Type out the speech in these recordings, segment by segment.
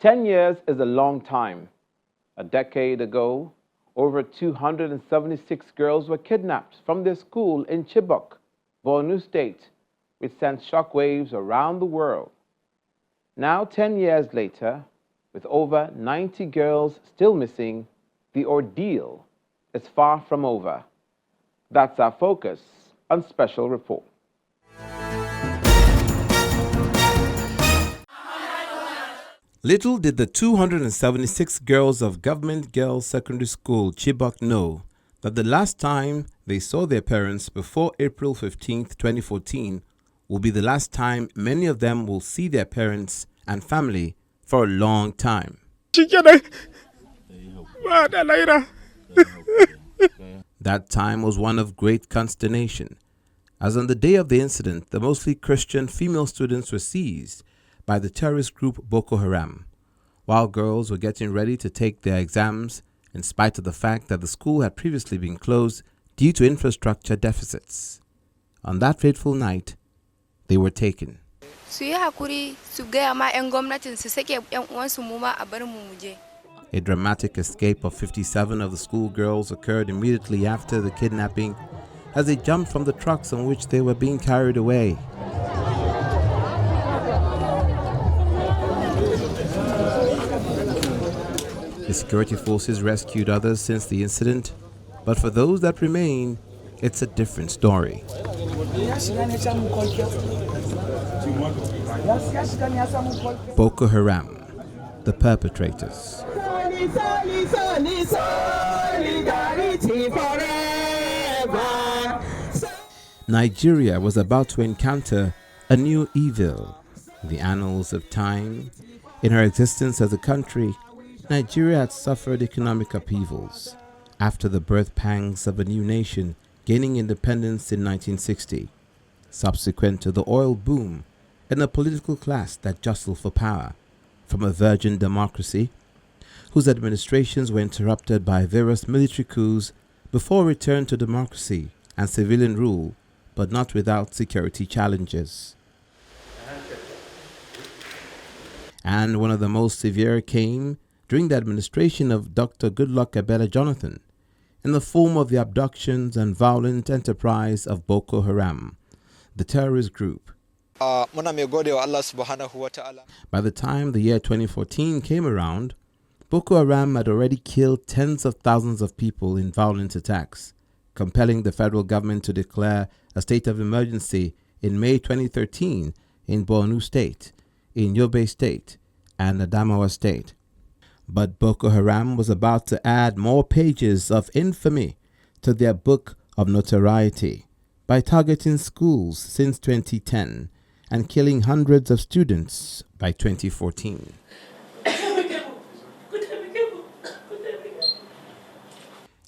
10 years is a long time. A decade ago, over 276 girls were kidnapped from their school in Chibok, Borno State, which sent shockwaves around the world. Now, 10 years later, with over 90 girls still missing, the ordeal is far from over. That's our focus on Special Report. Little did the 276 girls of Government Girls Secondary School, Chibok, know that the last time they saw their parents before April 15, 2014, will be the last time many of them will see their parents and family for a long time. That time was one of great consternation, as on the day of the incident, the mostly Christian female students were seized by the terrorist group Boko Haram, while girls were getting ready to take their exams in spite of the fact that the school had previously been closed due to infrastructure deficits. On that fateful night, they were taken. A dramatic escape of 57 of the schoolgirls occurred immediately after the kidnapping as they jumped from the trucks on which they were being carried away. The security forces rescued others since the incident, but for those that remain, it's a different story. Boko Haram, the perpetrators. Nigeria was about to encounter a new evil. In the annals of time, in her existence as a country, Nigeria had suffered economic upheavals after the birth pangs of a new nation gaining independence in 1960, subsequent to the oil boom and a political class that jostled for power from a virgin democracy whose administrations were interrupted by various military coups before return to democracy and civilian rule, but not without security challenges. And one of the most severe came during the administration of Dr. Goodluck Ebele Jonathan, in the form of the abductions and violent enterprise of Boko Haram, the terrorist group. By the time the year 2014 came around, Boko Haram had already killed tens of thousands of people in violent attacks, compelling the federal government to declare a state of emergency in May 2013 in Borno State, in Yobe State, and Adamawa State. But Boko Haram was about to add more pages of infamy to their book of notoriety by targeting schools since 2010 and killing hundreds of students by 2014.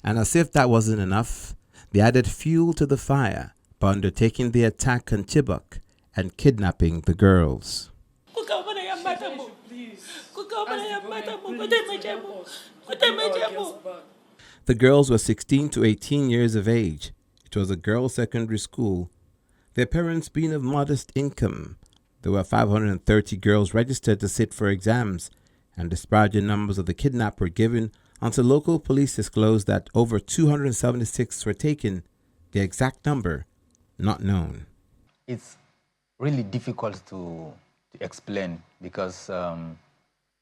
And as if that wasn't enough, they added fuel to the fire by undertaking the attack on Chibok and kidnapping the girls. The girls were 16 to 18 years of age. It was a girls' secondary school. Their parents being of modest income. There were 530 girls registered to sit for exams, and disparaging numbers of the kidnapped were given until local police disclosed that over 276 were taken, the exact number not known. It's really difficult to explain because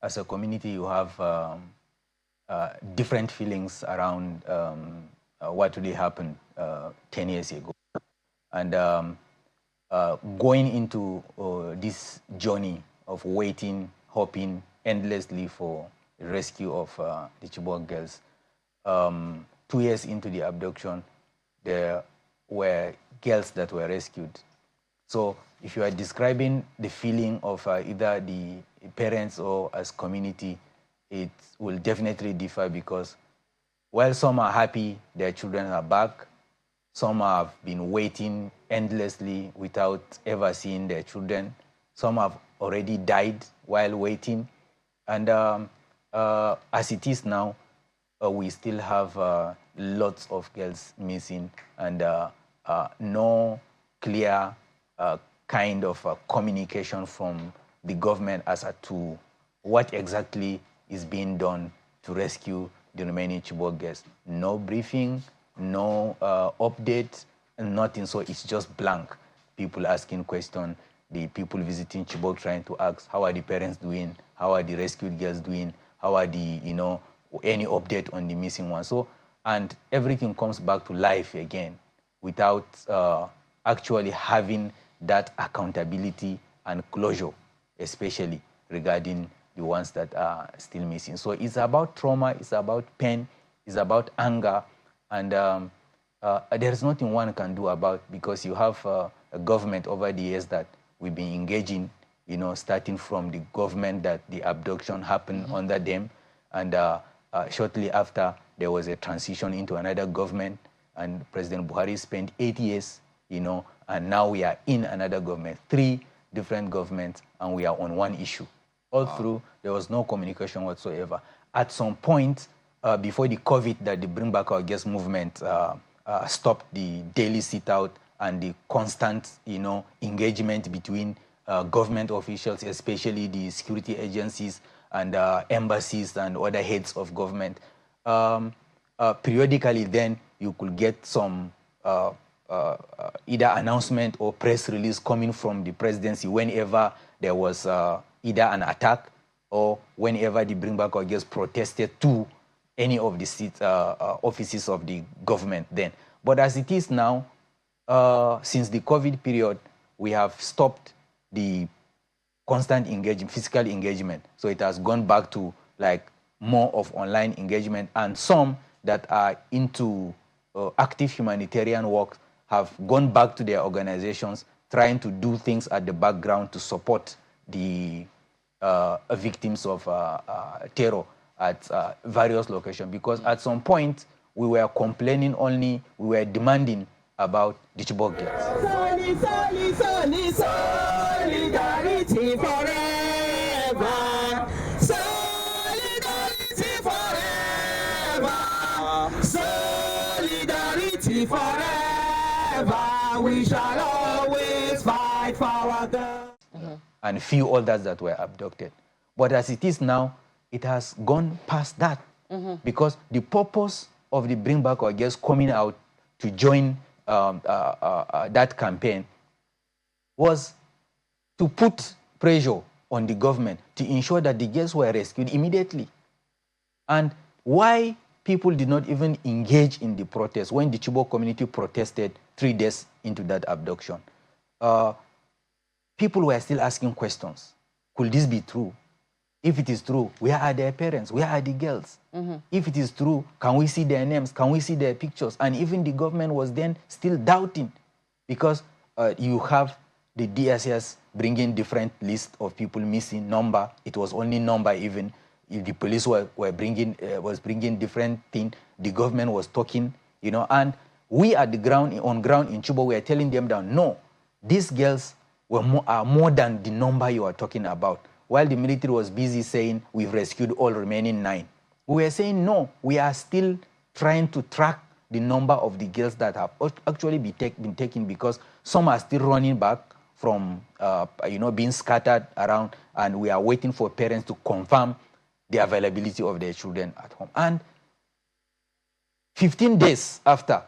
as a community you have different feelings around what really happened 10 years ago. And going into this journey of waiting, hoping endlessly for the rescue of the Chibok girls, 2 years into the abduction, there were girls that were rescued. So if you are describing the feeling of either the parents or as community, it will definitely differ because while some are happy their children are back, some have been waiting endlessly without ever seeing their children. Some have already died while waiting. And as it is now, we still have lots of girls missing and no clear kind of communication from the government as to what exactly is being done to rescue the remaining Chibok girls. No briefing, no update, nothing. So it's just blank. People asking questions, the people visiting Chibok trying to ask, how are the parents doing? How are the rescued girls doing? How are the, any update on the missing ones? So, and everything comes back to life again without actually having that accountability and closure, especially regarding the ones that are still missing. So it's about trauma, it's about pain, it's about anger, and there's nothing one can do about, because you have a government over the years that we've been engaging, starting from the government that the abduction happened under them, and shortly after there was a transition into another government, and President Buhari spent 8 years, and now we are in another government, 3 different governments, and we are on one issue. All through, there was no communication whatsoever. At some point, before the COVID, that the Bring Back Our Girls movement stopped the daily sit-out and the constant, engagement between government officials, especially the security agencies and embassies and other heads of government. Periodically, then you could get some either announcement or press release coming from the presidency whenever there was either an attack or whenever the Bring Back Our Girls protested to any of the offices of the government then. But as it is now, since the COVID period, we have stopped the constant engagement, physical engagement. So it has gone back to like more of online engagement, and some that are into active humanitarian work have gone back to their organizations, trying to do things at the background to support the victims of terror at various locations. Because at some point, we were complaining only, we were demanding about the Chibok girls. Solidarity forever. Solidarity forever. Solidarity forever. We shall always fight for our girls. And few others that were abducted. But as it is now, it has gone past that. Because the purpose of the Bring Back Our Girls coming out to join that campaign was to put pressure on the government to ensure that the girls were rescued immediately. And why people did not even engage in the protest when the Chibok community protested 3 days into that abduction? People were still asking questions. Could this be true? If it is true, where are their parents? Where are the girls? If it is true, can we see their names? Can we see their pictures? And even the government was then still doubting, because you have the DSS bringing different lists of people missing, number. It was only number even. If the police were bringing different things, the government was talking, and we at the ground, on ground in Chibok, we are telling them that no, these girls are more than the number you are talking about. While the military was busy saying we've rescued all remaining 9. We were saying no, we are still trying to track the number of the girls that have actually been taken, because some are still running back from being scattered around, and we are waiting for parents to confirm the availability of their children at home. And 15 days after,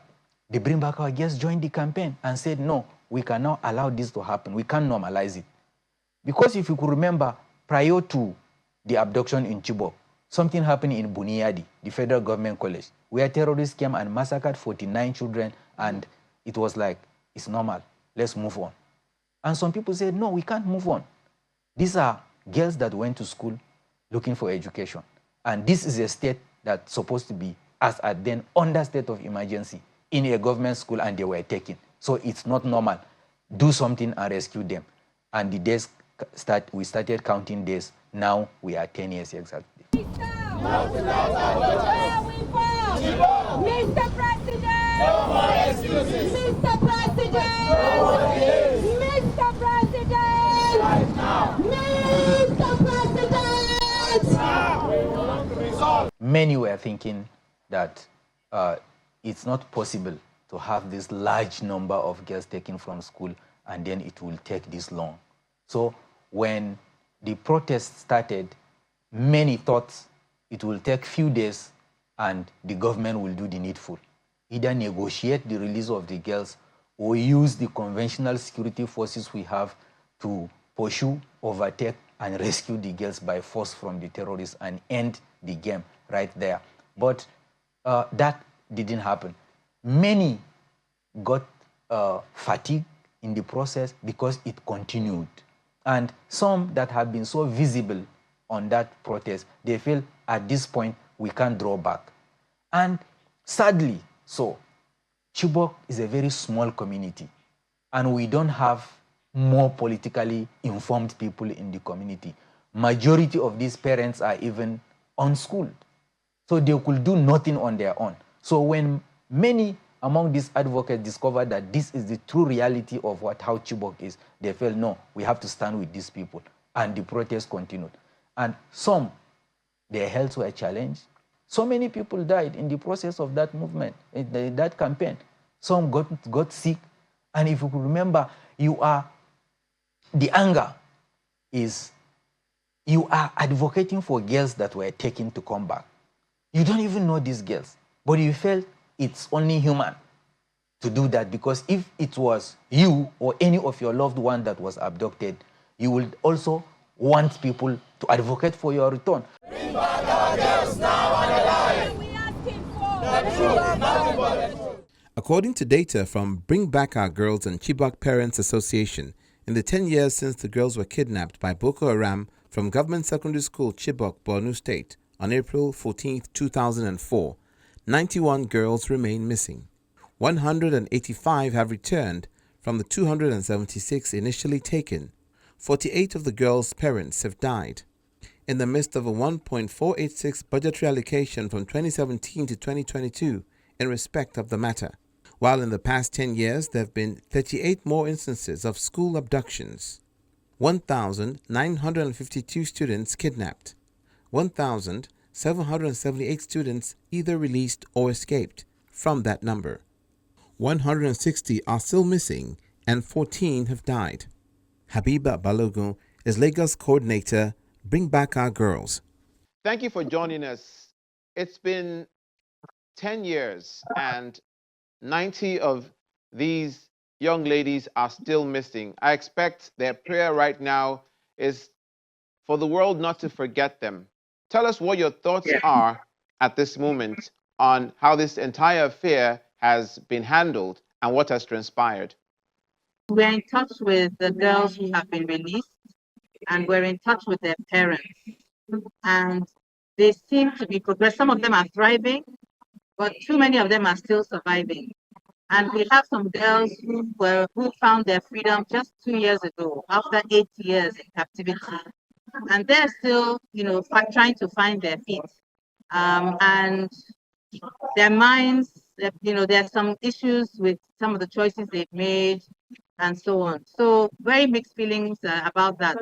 the Bring Back Our Girls joined the campaign and said, no, we cannot allow this to happen. We can't normalize it. Because if you could remember, prior to the abduction in Chibok, something happened in Buniyadi, the federal government college, where terrorists came and massacred 49 children, and it was like, it's normal, let's move on. And some people said, no, we can't move on. These are girls that went to school looking for education. And this is a state that's supposed to be, as at then, under state of emergency in a government school, and they were taken. So it's not normal. Do something and rescue them. And the days we started counting days. Now we are 10 years exactly. Mr. President! No more excuses! Mr. President! No more delays! Mr. President! Right now! Mr. President! Now we want results! Many were thinking that it's not possible to have this large number of girls taken from school, and then it will take this long. So when the protest started, many thought it will take few days and the government will do the needful. Either negotiate the release of the girls or use the conventional security forces we have to pursue, overtake, and rescue the girls by force from the terrorists and end the game right there. But that didn't happen. Many got fatigued in the process because it continued. And some that have been so visible on that protest, they feel at this point we can't draw back. And sadly, so Chibok is a very small community, and we don't have more politically informed people in the community. Majority of these parents are even unschooled, so they could do nothing on their own. So when many among these advocates discover that this is the true reality of how Chibok is, they felt, no, we have to stand with these people. And the protest continued. And some, their health were challenged. So many people died in the process of that movement, in that campaign. Some got sick. And if you could remember, the anger is, you are advocating for girls that were taken to come back. You don't even know these girls, but you felt it's only human to do that, because if it was you or any of your loved one that was abducted, you would also want people to advocate for your return. Bring back our girls now and alive. We asking for the truth, nothing but the truth. According to data from Bring Back Our Girls and Chibok Parents Association, in the 10 years since the girls were kidnapped by Boko Haram from Government Secondary School Chibok, Borno State, on April 14, 2004, 91 girls remain missing. 185 have returned from the 276 initially taken. 48 of the girls' parents have died. In the midst of a 1.486 budgetary allocation from 2017 to 2022 in respect of the matter, while in the past 10 years there have been 38 more instances of school abductions. 1,952 students kidnapped. 1,778 students either released or escaped from that number. 160 are still missing and 14 have died. Habiba Balogun is Lagos coordinator, Bring Back Our Girls. Thank you for joining us. It's been 10 years and 90 of these young ladies are still missing. I expect their prayer right now is for the world not to forget them. Tell us what your thoughts are at this moment on how this entire affair has been handled and what has transpired. We're in touch with the girls who have been released, and we're in touch with their parents. And they seem to be progressing. Some of them are thriving, but too many of them are still surviving. And we have some girls who found their freedom just 2 years ago, after 8 years in captivity. And they're still, trying to find their feet. And their minds, there are some issues with some of the choices they've made and so on. So very mixed feelings about that.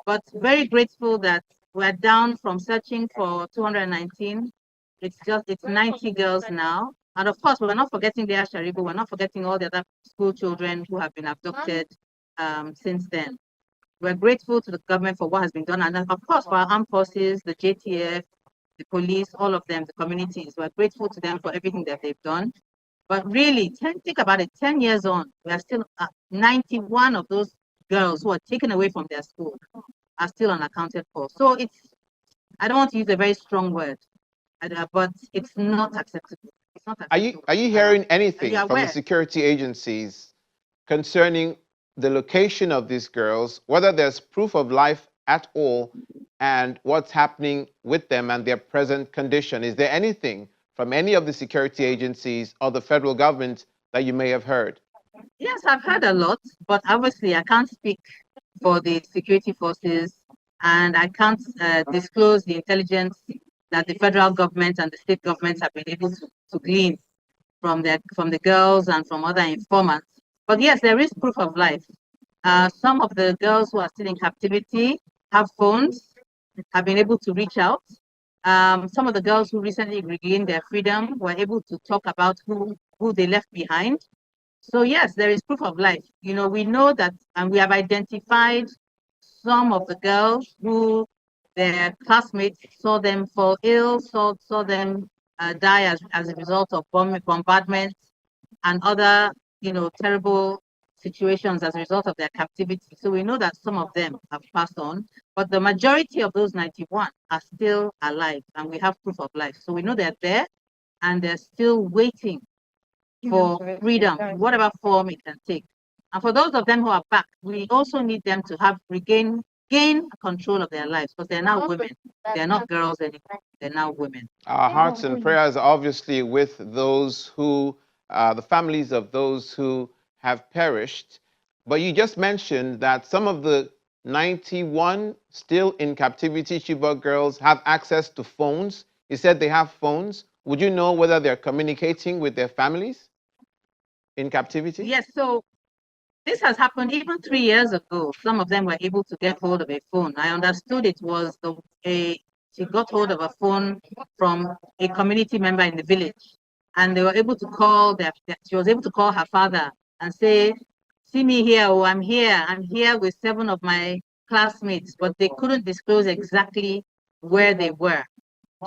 But very grateful that we're down from searching for 219. It's 90 girls now. And of course, we're not forgetting the Asharibu. We're not forgetting all the other school children who have been abducted since then. We're grateful to the government for what has been done. And of course, for our armed forces, the JTF, the police, all of them, the communities. We're grateful to them for everything that they've done. But really, think about it, 10 years on, we are still 91 of those girls who are taken away from their school are still unaccounted for. So I don't want to use a very strong word, but it's not acceptable. It's not acceptable. Are you hearing anything from the security agencies concerning the location of these girls, whether there's proof of life at all, and what's happening with them and their present condition? Is there anything from any of the security agencies or the federal government that you may have heard? Yes, I've heard a lot, but obviously I can't speak for the security forces, and I can't disclose the intelligence that the federal government and the state governments have been able to glean from the girls and from other informants. But yes, there is proof of life. Some of the girls who are still in captivity have phones, have been able to reach out. Some of the girls who recently regained their freedom were able to talk about who they left behind. So yes, there is proof of life. We know that, and we have identified some of the girls who their classmates saw them fall ill, saw them die as a result of bombardment and other, terrible situations as a result of their captivity. So we know that some of them have passed on, but the majority of those 91 are still alive, and we have proof of life. So we know they're there, and they're still waiting for freedom, whatever form it can take. And for those of them who are back, we also need them to gain control of their lives, because they're now women. They're not girls anymore. They're now women. Our hearts and prayers are obviously with those who, the families of those who have perished. But you just mentioned that some of the 91 still in captivity Chibok girls have access to phones. You said they have phones. Would you know whether they're communicating with their families in captivity? Yes, so this has happened even 3 years ago. Some of them were able to get hold of a phone. I understood it was she got hold of a phone from a community member in the village, and they were able to call she was able to call her father and say, "See me here, oh, I'm here with 7 of my classmates," but they couldn't disclose exactly where they were.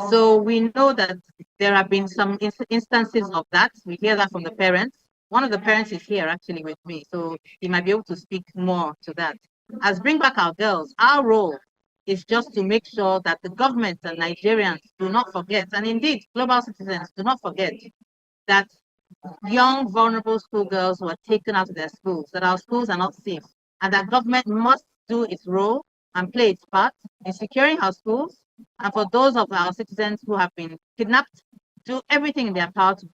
So we know that there have been some instances of that. We hear that from the parents. One of the parents is here actually with me, so he might be able to speak more to that. As Bring Back Our Girls, our role is just to make sure that the government and Nigerians do not forget, and indeed global citizens do not forget, that young, vulnerable schoolgirls were taken out of their schools, that our schools are not safe, and that government must do its role and play its part in securing our schools. And for those of our citizens who have been kidnapped, do everything in their power to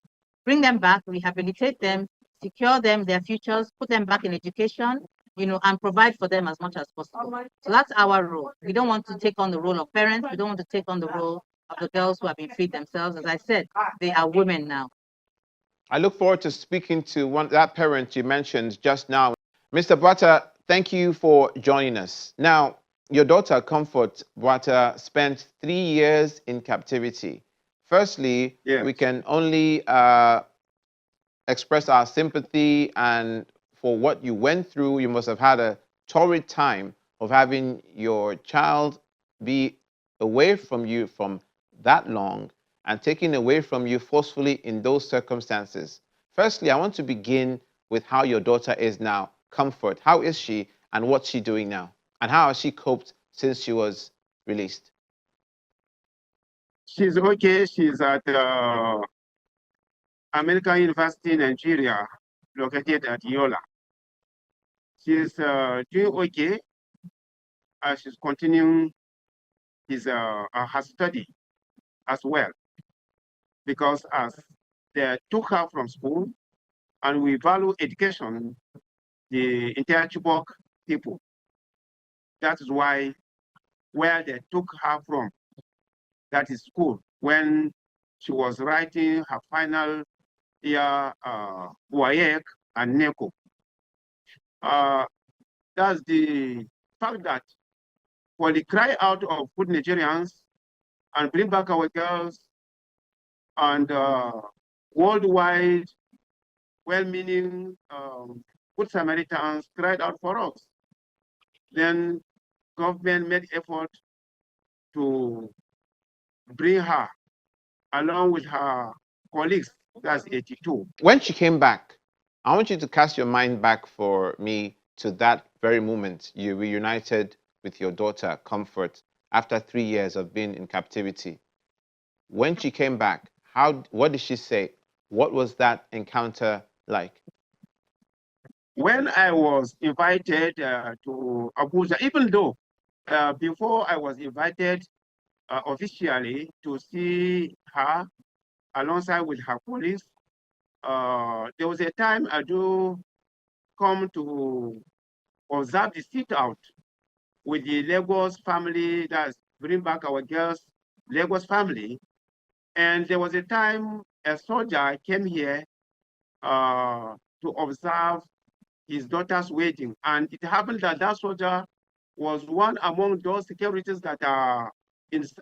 bring them back, rehabilitate them, secure them, their futures, put them back in education, and provide for them as much as possible. So that's our role. We don't want to take on the role of parents. We don't want to take on the role of the girls who have been freed themselves. As I said, they are women now. I look forward to speaking to that parent you mentioned just now. Mr. Butter, thank you for joining us. Now, your daughter, Comfort Butter, spent 3 years in captivity. Firstly, Yes. we can only express our sympathy, and for what you went through, you must have had a torrid time of having your child be away from you from that long and taken away from you forcefully in those circumstances. Firstly, I want to begin with how your daughter is now, Comfort. How is she, and what's she doing now? And how has she coped since she was released? She's okay. She's at American University in Nigeria, located at Yola. She's doing okay. She's continuing her study as well, because as they took her from school, and we value education, the entire Chibok people. That is why where they took her from, that is school, when she was writing her final year WAEC and NECO. That's the fact that for the cry out of good Nigerians and bring back our girls, and worldwide well-meaning good Samaritans cried out for us. Then government made effort to bring her along with her colleagues. That's 82. When she came back, I want you to cast your mind back for me to that very moment you reunited with your daughter, Comfort, after 3 years of being in captivity. When she came back, what did she say? What was that encounter like? When I was invited to Abuja, even though before I was invited officially to see her alongside with her colleagues, there was a time I do come to observe the sit out with the Lagos family, that's Bring Back Our Girls, Lagos family. And there was a time a soldier came here to observe his daughter's wedding. And it happened that that soldier was one among those securities that are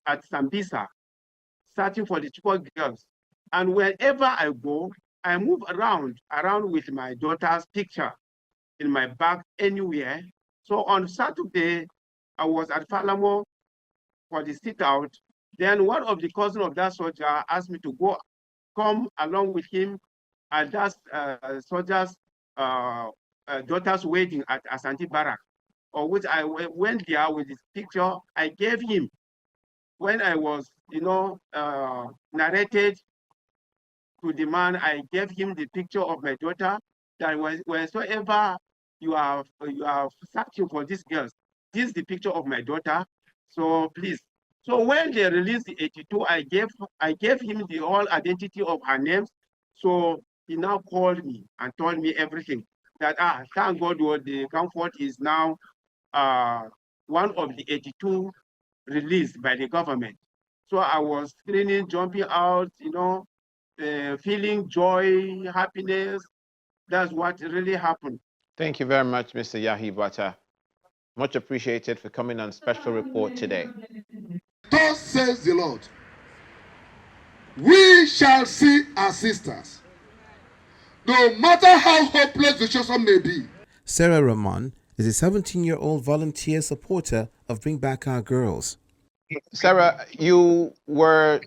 at Sambisa, searching for the Chibok girls. And wherever I go, I move around with my daughter's picture in my bag anywhere. So on Saturday, I was at Falamo for the sit out. Then one of the cousin of that soldier asked me to come along with him at that soldier's daughter's wedding at Asante Barrack, or which I went there with his picture. I gave him when I was, narrated to the man. I gave him the picture of my daughter. That wheresoever you are searching for these girls, this is the picture of my daughter. So please. So when they released the 82, I gave him the whole identity of her names. So he now called me and told me everything. That thank God, what the comfort is now one of the 82 released by the government. So I was screaming, jumping out, feeling joy, happiness. That's what really happened. Thank you very much, Mr. Yahi Bata. Much appreciated for coming on Special Report today. Thus says the Lord, we shall see our sisters, no matter how hopeless the situation may be. Sarah Raman is a 17-year-old volunteer supporter of Bring Back Our Girls. Sarah, you were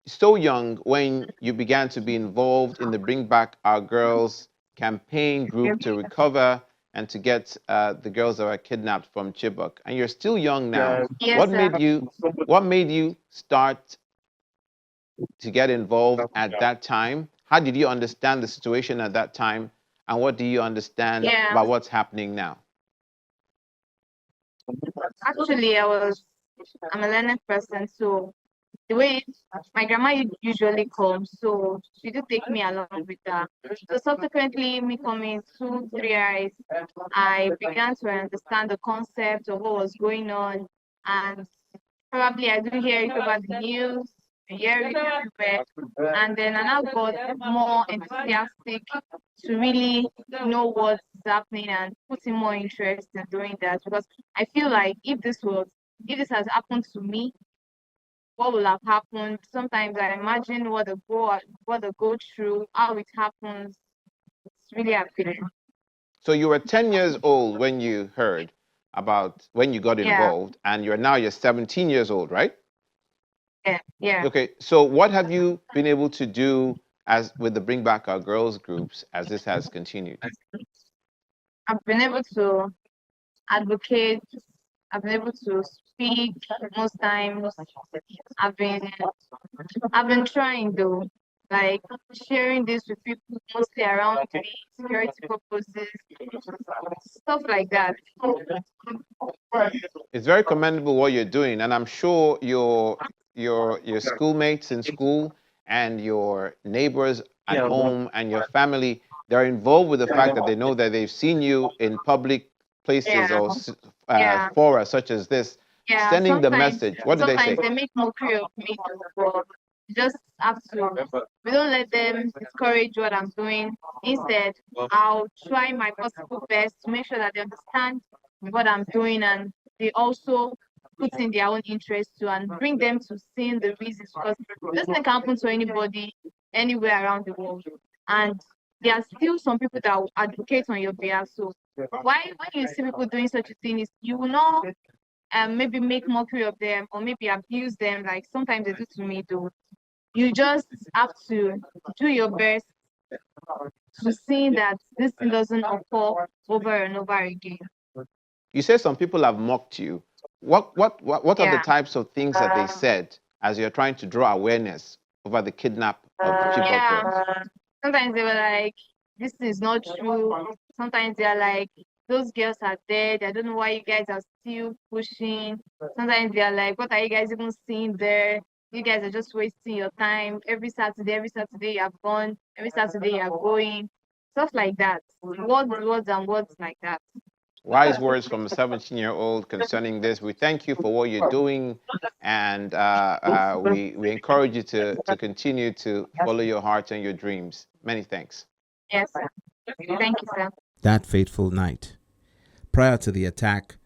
so young when you began to be involved in the Bring Back Our Girls campaign group to recover and to get the girls that were kidnapped from Chibok. And you're still young now. Yes, what sir. made you start to get involved at that time? How did you understand the situation at that time? And what do you understand about what's happening now? Actually, I'm a learned person, so the way my grandma usually comes, so she did take me along with her. So subsequently, me coming 2-3 years, I began to understand the concept of what was going on, and probably I do hear it over the news, hear it everywhere, and then I now got more enthusiastic to really know what's happening and putting more interest in doing that, because I feel like if this has happened to me, what will have happened? Sometimes I imagine what they go through, how it happens. It's really appealing. So you were 10 years old when you heard about when you got involved, and you're 17 years old, right? Yeah. Okay, so what have you been able to do with the Bring Back Our Girls groups as this has continued? I've been able to advocate. I've been able to speak most times. I've been trying though, like sharing this with people mostly around me, security purposes, stuff like that. It's very commendable what you're doing, and I'm sure your schoolmates in school and your neighbors at home and your family, they're involved with the fact that they know that they've seen you in public places or fora such as this, sending the message. What do they say? Sometimes they make mockery of me, but just have to. We don't let them discourage what I'm doing. Instead, I'll try my possible best to make sure that they understand what I'm doing, and they also put in their own interest too, and bring them to seeing the reasons, because this thing can happen to anybody anywhere around the world, and there are still some people that will advocate on your behalf. So why, when you see people doing such a thing, is you will not maybe make mockery of them or maybe abuse them, like sometimes they do to me though. You just have to do your best to see that this thing doesn't occur over and over again. You say some people have mocked you. What are the types of things that they said as you're trying to draw awareness over the kidnap of Chibok girls? Sometimes they were like, this is not true. Sometimes they're like, those girls are dead. I don't know why you guys are still pushing. Sometimes they're like, what are you guys even seeing there? You guys are just wasting your time. Every Saturday you have gone. Every Saturday you are going. Stuff like that. Words and words like that. Wise words from a 17-year-old concerning this. We thank you for what you're doing, and we encourage you to continue to follow your heart and your dreams. Many thanks. Yes, sir. Thank you, sir. That fateful night. Prior to the attack,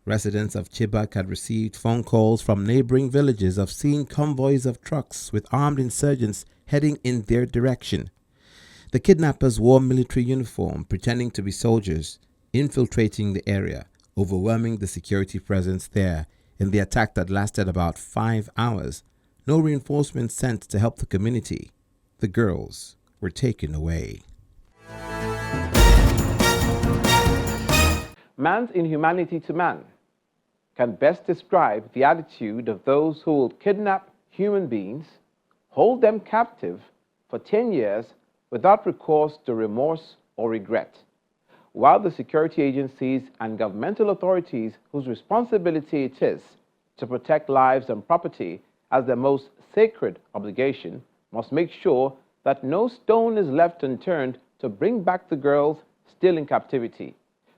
residents of Chibok had received phone calls from neighboring villages of seeing convoys of trucks with armed insurgents heading in their direction. The kidnappers wore military uniform, pretending to be soldiers, infiltrating the area, overwhelming the security presence there, In the attack that lasted about 5 hours, no reinforcements sent to help the community, the girls were taken away. Man's inhumanity to man can best describe the attitude of those who will kidnap human beings, hold them captive for 10 years without recourse to remorse or regret, while the security agencies and governmental authorities whose responsibility it is to protect lives and property as their most sacred obligation must make sure that no stone is left unturned to bring back the girls still in captivity,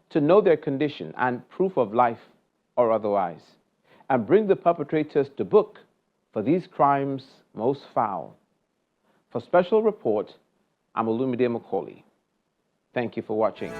to know their condition and proof of life or otherwise, and bring the perpetrators to book for these crimes most foul. For Special Report, I'm Olumide Macaulay. Thank you for watching.